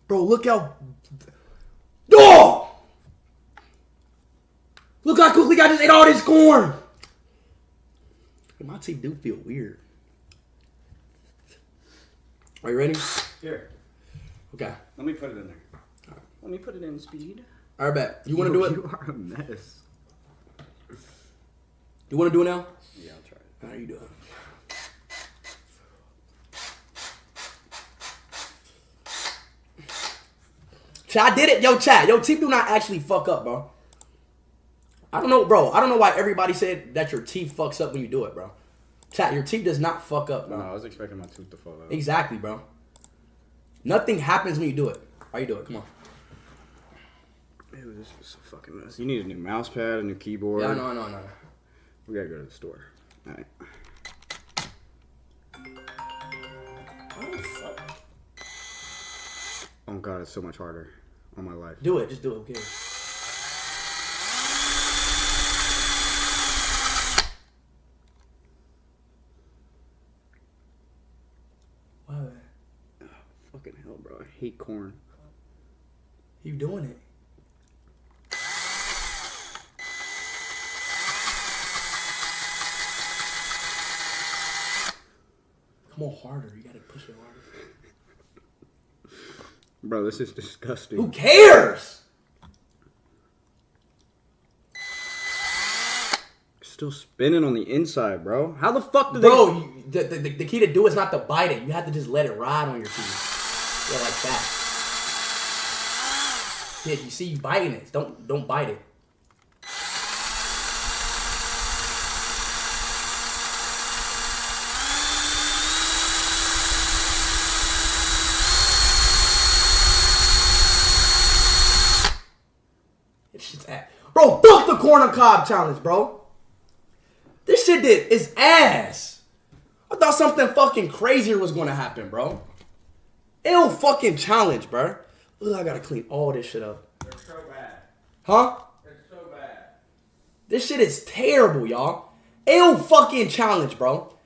Bro, look how... Oh! Look how quickly I just ate all this corn. My teeth do feel weird. Are you ready? Here. Okay. Let me put it in there. Right. Let me put it in speed. All right, bet. You want to do it? You are a mess. You want to do it now? Yeah, I'll try it. How you doing? Chat, I did it. Yo, chat. Yo, teeth do not actually fuck up, bro. I don't know, bro. I don't know why everybody said that your teeth fucks up when you do it, bro. Chat, your teeth does not fuck up, bro. No, I was expecting my tooth to fall out. Exactly, bro. Nothing happens when you do it. How you do it? Come on. Ew, this is a fucking mess. You need a new mouse pad, a new keyboard. Yeah, no. We gotta go to the store. All right. What the fuck? Oh god, it's so much harder on my life. Do it. Just do it. Okay. What? Oh, fucking hell, bro. I hate corn. You doing it? Come on, harder. You gotta push it harder. Bro, this is disgusting. Who cares? Still spinning on the inside, bro. How the fuck do Bro, the key to do is not to bite it. You have to just let it ride on your teeth. Yeah, like that. Yeah, you see you biting it. Don't bite it. Bro, fuck the corn on cob challenge, bro. This shit is ass. I thought something fucking crazier was gonna happen, bro. Ew fucking challenge, bro. Ugh, I gotta clean all this shit up. They're so bad. Huh? They're so bad. This shit is terrible, y'all. Ew fucking challenge, bro.